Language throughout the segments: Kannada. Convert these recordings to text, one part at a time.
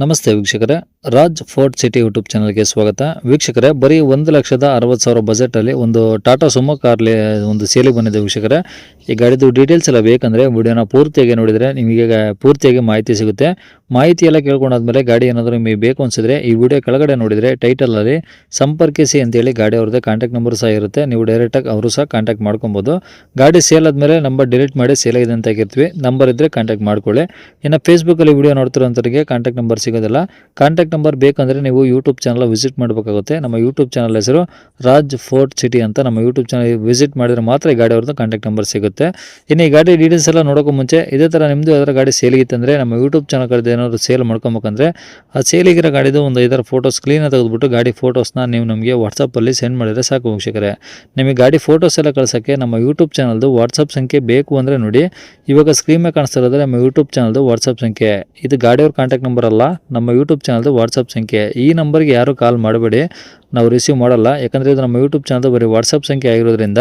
ನಮಸ್ತೆ ವೀಕ್ಷಕರೇ, ರಾಜ್ ಫೋರ್ಟ್ ಸಿಟಿ ಯೂಟ್ಯೂಬ್ ಚಾನಲ್ಗೆ ಸ್ವಾಗತ. ವೀಕ್ಷಕರೇ, ಬರೀ 1,60,000 ಬಜೆಟಲ್ಲಿ ಒಂದು ಟಾಟಾ ಸುಮೋ ಕಾರ್ಲಿ ಒಂದು ಸೇಲಿಗೆ ಬಂದಿದೆ ವೀಕ್ಷಕರೇ. ಈ ಗಾಡಿದು ಡೀಟೇಲ್ಸ್ ಎಲ್ಲ ಬೇಕಂದರೆ ವಿಡಿಯೋನ ಪೂರ್ತಿಯಾಗಿ ನೋಡಿದರೆ ನಿಮಗೆ ಪೂರ್ತಿಯಾಗಿ ಮಾಹಿತಿ ಸಿಗುತ್ತೆ. ಮಾಹಿತಿ ಎಲ್ಲ ಕೇಳ್ಕೊಂಡಾದ್ಮೇಲೆ ಗಾಡಿ ಏನಾದರೂ ನಿಮಗೆ ಬೇಕು ಅನಿಸಿದ್ರೆ ಈ ವಿಡಿಯೋ ಕೆಳಗಡೆ ನೋಡಿದರೆ ಟೈಟಲಲ್ಲಿ ಸಂಪರ್ಕಿಸಿ ಅಂತೇಳಿ ಗಾಡಿ ಅವ್ರದ್ದೇ ಕಾಂಟ್ಯಾಕ್ಟ್ ನಂಬರ್ ಸಹ ಇರುತ್ತೆ. ನೀವು ಡೈರೆಕ್ಟಾಗಿ ಅವರು ಸಹ ಕಾಂಟ್ಯಾಕ್ಟ್ ಮಾಡ್ಕೊಬೋದು. ಗಾಡಿ ಸೇಲ್ ಆದಮೇಲೆ ನಂಬರ್ ಡಿಲೀಟ್ ಮಾಡಿ ಸೇಲ್ ಆಗಿದೆ ಅಂತ ಆಗಿರ್ತೀವಿ, ನಂಬರ್ ಇದ್ದರೆ ಕಾಂಟ್ಯಾಕ್ಟ್ ಮಾಡ್ಕೊಳ್ಳಿ. ಇನ್ನು ಫೇಸ್ಬುಕ್ಕಲ್ಲಿ ವಿಡಿಯೋ ನೋಡ್ತಿರೋಂಥವ್ರಿಗೆ ಕಾಂಟ್ಯಾಕ್ಟ್ ನಂಬರ್ ಸಿಗೋದಿಲ್ಲ. ಕಾಂಟ್ಯಾಕ್ಟ್ ನಂಬರ್ ಬೇಕಂದರೆ ನೀವು ಯೂಟ್ಯೂಬ್ ಚಾನಲ್ ವಿಸಿಟ್ ಮಾಡಬೇಕಾಗುತ್ತೆ. ನಮ್ಮ ಯೂಟ್ಯೂಬ್ ಚಾನಲ್ ಹೆಸರು ರಾಜ್ ಫೋರ್ಟ್ ಸಿಟಿ ಅಂತ. ನಮ್ಮ ಯೂಟ್ಯೂಬ್ ಚಾನಲ್ ವಿಸಿಟ್ ಮಾಡಿದ್ರೆ ಮಾತ್ರ ಈ ಗಾಡಿ ಅವ್ರದ್ದು ಕಾಂಟ್ಯಾಕ್ಟ್ ನಂಬರ್ ಸಿಗುತ್ತೆ. ಇನ್ನು ಈ ಗಾಡಿ ಡೀಟೇಲ್ಸ್ ಎಲ್ಲ ನೋಡೋಕ್ಕೂ ಮುಂಚೆ ಇದೇ ಥರ ನಿಮ್ಮದು ಯಾವ್ದಾರ ಗಾಡಿ ಸೇಲಿಗಿತ್ತಂದರೆ ನಮ್ಮ ಯೂಟ್ಯೂಬ್ ಚಾನಲ್ ಕಡೆ ಏನಾದರೂ ಸೇಲ್ ಮಾಡ್ಕೊಬೇಕಂದ್ರೆ ಆ ಸೇಲಿಗಿರೋ ಗಾಡಿದು ಒಂದು 5 ಫೋಟೋಸ್ ಕ್ಲೀನಾಗಿ ತೆಗೆದುಬಿಟ್ಟು ಗಾಡಿ ಫೋಟೋಸ್ನ ನೀವು ನಮಗೆ ವಾಟ್ಸಪ್ಪಲ್ಲಿ ಸೆಂಡ್ ಮಾಡಿದರೆ ಸಾಕು ವೀಕ್ಷಕರೇ. ನಿಮಗೆ ಗಾಡಿ ಫೋಟೋಸ್ ಎಲ್ಲ ಕಳ್ಸೋಕ್ಕೆ ನಮ್ಮ ಯೂಟ್ಯೂಬ್ ಚಾನಲ್ದು ವಾಟ್ಸಪ್ ಸಂಖ್ಯೆ ಬೇಕು ಅಂದರೆ ನೋಡಿ, ಇವಾಗ ಸ್ಕ್ರೀನ್ ಮೇಲೆ ಕಾಣಿಸ್ತಾ ಇರೋದ್ರೆ ನಮ್ಮ ಯೂಟ್ಯೂಬ್ ಚಾನಲ್ದು ವಾಟ್ಸಪ್ ಸಂಖ್ಯೆ. ಇದು ಗಾಡಿಯವ್ರ ಕಾಂಟ್ಯಾಕ್ಟ್ ನಂಬರ್ ಅಲ್ಲ, ನಮ್ಮ ಯೂಟ್ಯೂಬ್ ಚಾನಲ್ದು ವಾಟ್ಸಪ್ ಸಂಖ್ಯೆ. ಈ ನಂಬರ್ಗೆ ಯಾರು ಕಾಲ್ ಮಾಡಬೇಡಿ, ನಾವು ರಿಸೀವ್ ಮಾಡಲ್ಲ. ಯಾಕಂದರೆ ಇದು ನಮ್ಮ ಯೂಟ್ಯೂಬ್ ಚಾನಲ್ದು ಬರೀ ವಾಟ್ಸಪ್ ಸಂಖ್ಯೆ ಆಗಿರೋದ್ರಿಂದ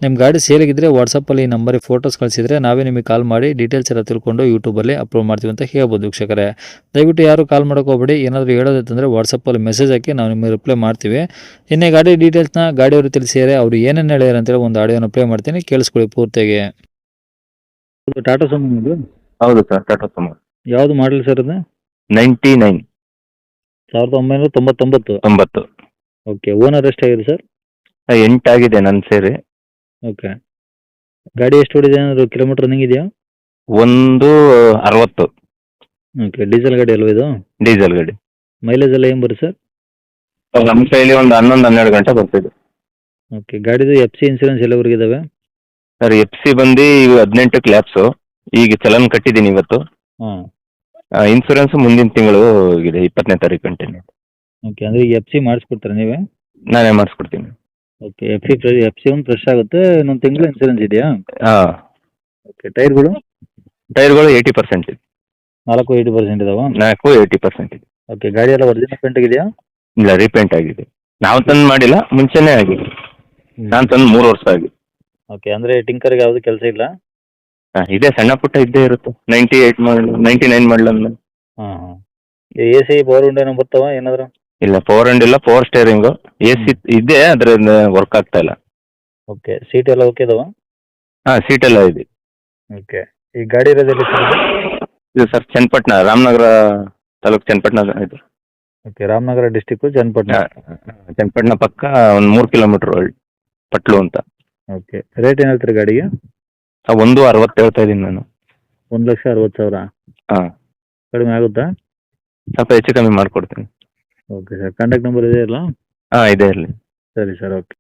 ನಿಮ್ಮ ಗಾಡಿ ಸೇಲಿಗಿದ್ರೆ ವಾಟ್ಸಪ್ಪಲ್ಲಿ ಈ ನಂಬರಿಗೆ ಫೋಟೋಸ್ ಕಳಿಸಿದರೆ ನಾವೇ ನಿಮಗೆ ಕಾಲ್ ಮಾಡಿ ಡೀಟೇಲ್ಸ್ ಎಲ್ಲ ತಿಳ್ಕೊಂಡು ಯೂಟ್ಯೂಬಲ್ಲಿ ಅಪ್ಲೋಡ್ ಮಾಡ್ತೀವಿ ಅಂತ ಹೇಳ್ಬೋದು ವೀಕ್ಷಕರೇ. ದಯವಿಟ್ಟು ಯಾರು ಕಾಲ್ ಮಾಡೋಕೆ ಹೋಗಬೇಡಿ. ಏನಾದರೂ ಹೇಳೋದಿತ್ತಂದರೆ ವಾಟ್ಸಪ್ಪಲ್ಲಿ ಮೆಸೇಜ್ ಹಾಕಿ ನಾವು ನಿಮಗೆ ರಿಪ್ಲೈ ಮಾಡ್ತೀವಿ. ಇನ್ನೇ ಗಾಡಿ ಡೀಟೇಲ್ಸ್ನ ಗಾಡಿಯವರು ತಿಳಿಸಿದರೆ ಅವರು ಏನೇನು ಹೇಳ್ಯಾರ ಅಂತೇಳಿ ಒಂದು ಆಡಿಯೋನ ಪ್ಲೇ ಮಾಡ್ತೀನಿ, ಕೇಳಿಸ್ಕೊಳ್ಳಿ ಪೂರ್ತಿಯಾಗಿ. ಟಾಟಾ ಸುಮೋ ಹೌದು ಸರ್, ಟಾಟಾ ಸುಮೋ. ಯಾವುದು ಮಾಡಲ್ ಸರ್ ಅದು? 99 1999. 90. ಓಕೆ, ಓನರ್ ಎಷ್ಟಾಗಿದೆ ಸರ್? 8 ಆಗಿದೆ ನನ್ನ ಸೇರಿ. ಓಕೆ, ಗಾಡಿ ಎಷ್ಟು ಹೊಡಿದೆ ಏನಾದರೂ ಕಿಲೋಮೀಟರ್ ರನ್ನಿಂಗ್ ಇದೆಯಾ? 160 ಓಕೆ, ಡೀಸೆಲ್ ಗಾಡಿ ಅಲ್ವಾ ಇದು? ಡೀಸೆಲ್ ಗಾಡಿ. ಮೈಲೇಜ್ ಎಲ್ಲ ಏನು ಬರುತ್ತೆ ಸರ್? ನಮ್ಮ ಕೈಲಿ ಒಂದು 11-12 ಗಂಟೆ ಬರ್ತಿದೆ. ಓಕೆ, ಗಾಡಿದು ಎಫ್ ಸಿ ಇನ್ಸೂರೆನ್ಸ್ ಎಲ್ಲವರೆಗೆ ಇದಾವೆ? ಸರ್ ಎಫ್ ಸಿ ಬಂದು 18 ಕ್ಲಾಪ್ಸು. ಈಗ ಚಲನ್ ಕಟ್ಟಿದ್ದೀನಿ ಇವತ್ತು. ಹಾಂ. ಇನ್ಸೂರೆನ್ಸ್ ಮುಂದಿನ ತಿಂಗಳು ಇದೆ, 20ನೇ ತಾರೀಕು ಕಂಟಿನ್ಯೂ. ಓಕೆ, ಅಂದರೆ ಈಗ ಎಫ್ ಸಿ ಮಾಡಿಸ್ಕೊಡ್ತಾರೆ ನೀವೇ? ನಾನೇ ಮಾಡಿಸ್ಕೊಡ್ತೀನಿ. ಓಕೆ, ಎಫ್ ಸಿ ಒಂದು ಫ್ರೆಶ್ ಆಗುತ್ತೆ, ಇನ್ನೊಂದು ತಿಂಗಳು ಇನ್ಸೂರೆನ್ಸ್ ಇದೆಯಾ? ಹಾಂ. ಓಕೆ, ಟೈರ್ಗಳು? ಟೈರ್ಗಳು 80% ಇದೆ. 80% ಇದಾವಾ? 80% ಇದೆ. ಓಕೆ, ಗಾಡಿ ಎಲ್ಲ ಒರಿಜಿನಲ್ ಪೇಂಟ್ ಇದೆಯಾ? ಇಲ್ಲ, ರೀಪೇಂಟ್ ಆಗಿದೆ. ನಾವು ತಂದು ಮಾಡಿಲ್ಲ, ಮುಂಚೆನೇ ಆಗಿದೆ. ನಾನು ತಂದು 3 ವರ್ಷ ಆಗಿದೆ. ಓಕೆ, ಅಂದರೆ ಟಿಂಕರ್ಗೆ ಯಾವುದು ಕೆಲಸ ಇಲ್ಲ? ಇದೆ, ಸಣ್ಣ ಪುಟ್ಟ ಇದ್ದೇ ಇರುತ್ತೆ. 98 ಮಾಡಲ್, 99 ಮಾಡಲ್ ಅಂದ್ಮೇಲೆ. ಹಾಂ ಹಾಂ. ಎ ಸಿ ಪವರ್ ವಿಂಡೋ ಏನೋ ಬರ್ತಾವ ಏನಾದರೂ? ಇಲ್ಲ, ಪವರ್ ಅಂಡ್ ಇಲ್ಲ, ಪವರ್ ಸ್ಟೇರಿಂಗು. ಎ ಸಿ ಇದೆ, ಅದ್ರಿಂದ ವರ್ಕ್ ಆಗ್ತಾ ಇಲ್ಲ. ಓಕೆ, ಸೀಟ್ ಎಲ್ಲ ಓಕೆ ಇದಾವಾ? ಹಾಂ, ಸೀಟ್ ಎಲ್ಲ ಇದೆ. ಓಕೆ, ಈ ಗಾಡಿ ಇರೋದೆಲ್ಲಿ ಸರ್ ಇದು? ಇದು ಸರ್ ಚನ್ನಪಟ್ಟಣ, ರಾಮನಗರ ತಾಲೂಕು, ಚನ್ನಪಟ್ಟಣ ಇದು. Okay, Ramanagara district, Channapatna. ಚನ್ನಪಟ್ಟಣ ಪಕ್ಕ ಒಂದು 3 ಕಿಲೋಮೀಟ್ರ್ ಪಟ್ಲು ಅಂತ. ಓಕೆ, ರೇಟ್ ಏನು ಹೇಳ್ತೀರಿ ಗಾಡಿಗೆ? 160 ಹೇಳ್ತಾ ಇದ್ದೀನಿ ನಾನು. 1,60,000. ಹಾಂ, ಕಡಿಮೆ ಆಗುತ್ತಾ? ಸ್ವಲ್ಪ ಹೆಚ್ಚು ಕಮ್ಮಿ ಮಾಡಿಕೊಡ್ತೀನಿ. ಓಕೆ ಸರ್, ಕಾಂಟ್ಯಾಕ್ಟ್ ನಂಬರ್ ಇದೆಯಲ್ಲ? ಹಾಂ, ಇದೆ ಇರಲಿ. ಸರಿ ಸರ್, ಓಕೆ.